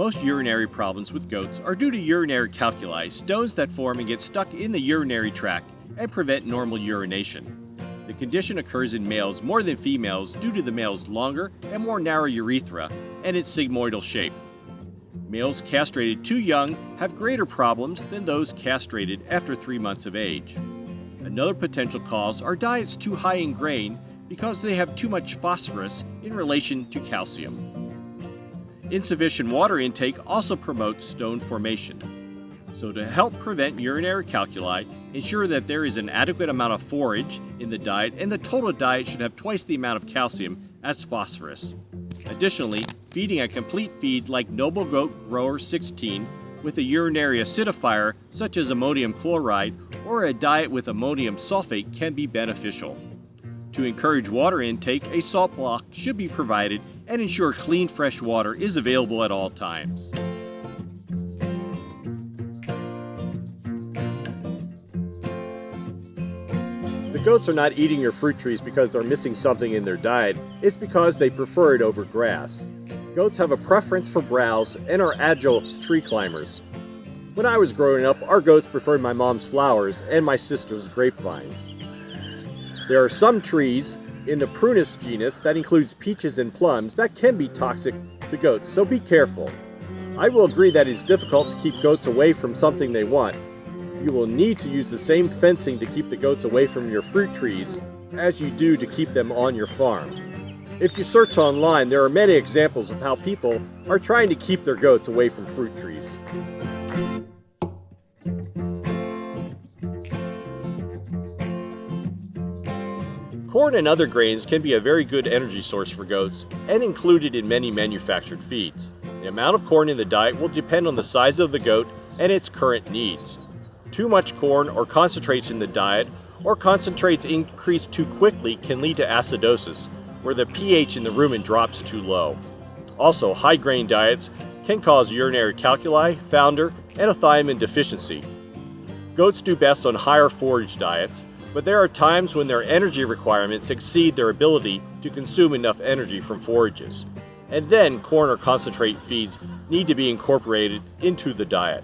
Most urinary problems with goats are due to urinary calculi, stones that form and get stuck in the urinary tract and prevent normal urination. The condition occurs in males more than females due to the male's longer and more narrow urethra and its sigmoidal shape. Males castrated too young have greater problems than those castrated after 3 months of age. Another potential cause are diets too high in grain because they have too much phosphorus in relation to calcium. Insufficient water intake also promotes stone formation. So to help prevent urinary calculi, ensure that there is an adequate amount of forage in the diet, and the total diet should have twice the amount of calcium as phosphorus. Additionally, feeding a complete feed like Noble Goat Grower 16 with a urinary acidifier such as ammonium chloride or a diet with ammonium sulfate can be beneficial. To encourage water intake, a salt block should be provided and ensure clean fresh water is available at all times. The goats are not eating your fruit trees because they're missing something in their diet. It's because they prefer it over grass. Goats have a preference for browse and are agile tree climbers. When I was growing up, our goats preferred my mom's flowers and my sister's grapevines. There are some trees in the Purina genus that includes peaches and plums that can be toxic to goats, so be careful. I will agree that it's difficult to keep goats away from something they want. You will need to use the same fencing to keep the goats away from your fruit trees as you do to keep them on your farm. If you search online, there are many examples of how people are trying to keep their goats away from fruit trees. Corn and other grains can be a very good energy source for goats and included in many manufactured feeds. The amount of corn in the diet will depend on the size of the goat and its current needs. Too much corn or concentrates in the diet, or concentrates increased too quickly, can lead to acidosis, where the pH in the rumen drops too low. Also, high grain diets can cause urinary calculi, founder, and a thiamine deficiency. Goats do best on higher forage diets, but there are times when their energy requirements exceed their ability to consume enough energy from forages. And then corn or concentrate feeds need to be incorporated into the diet.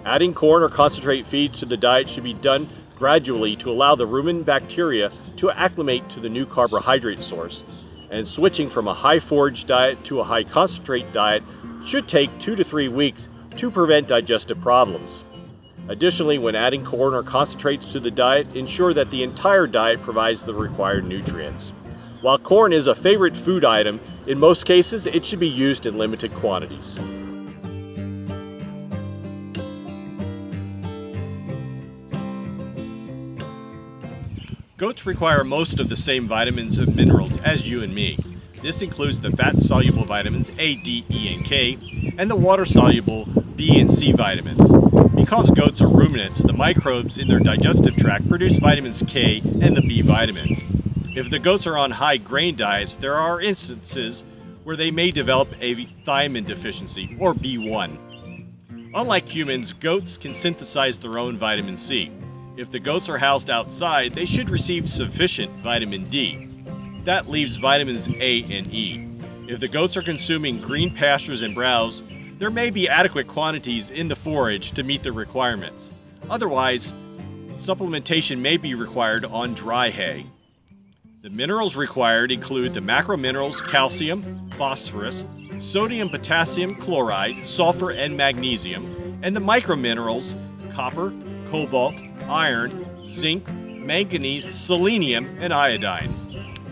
Adding corn or concentrate feeds to the diet should be done gradually to allow the rumen bacteria to acclimate to the new carbohydrate source, and switching from a high forage diet to a high concentrate diet should take 2 to 3 weeks to prevent digestive problems. Additionally, when adding corn or concentrates to the diet, ensure that the entire diet provides the required nutrients. While corn is a favorite food item, in most cases it should be used in limited quantities. Goats require most of the same vitamins and minerals as you and me. This includes the fat-soluble vitamins A, D, E, and K, and the water-soluble B and C vitamins. Because goats are ruminants, the microbes in their digestive tract produce vitamins K and the B vitamins. If the goats are on high grain diets, there are instances where they may develop a thiamine deficiency, or B1. Unlike humans, goats can synthesize their own vitamin C. If the goats are housed outside, they should receive sufficient vitamin D. That leaves vitamins A and E. If the goats are consuming green pastures and browse, there may be adequate quantities in the forage to meet the requirements. Otherwise, supplementation may be required on dry hay. The minerals required include the macrominerals calcium, phosphorus, sodium, potassium, chloride, sulfur, and magnesium, and the microminerals copper, cobalt, iron, zinc, manganese, selenium, and iodine.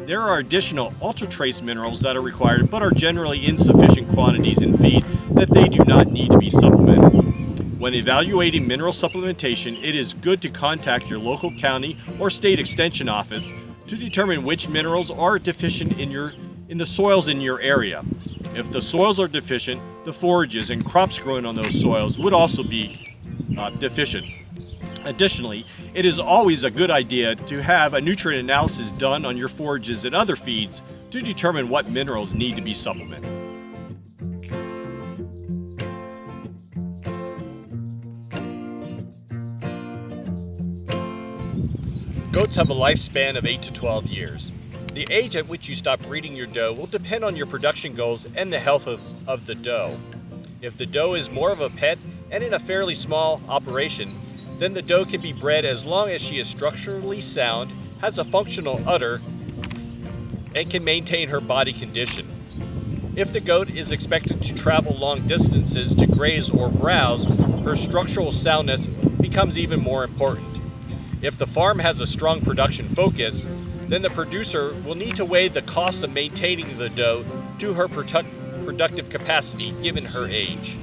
There are additional ultra-trace minerals that are required but are generally insufficient quantities in feed that they do not need to be supplemented. When evaluating mineral supplementation, it is good to contact your local county or state extension office to determine which minerals are deficient in the soils in your area. If the soils are deficient, the forages and crops grown on those soils would also be deficient. Additionally, it is always a good idea to have a nutrient analysis done on your forages and other feeds to determine what minerals need to be supplemented. Goats have a lifespan of 8 to 12 years. The age at which you stop breeding your doe will depend on your production goals and the health of the doe. If the doe is more of a pet and in a fairly small operation, then the doe can be bred as long as she is structurally sound, has a functional udder, and can maintain her body condition. If the goat is expected to travel long distances to graze or browse, her structural soundness becomes even more important. If the farm has a strong production focus, then the producer will need to weigh the cost of maintaining the doe to her productive capacity given her age.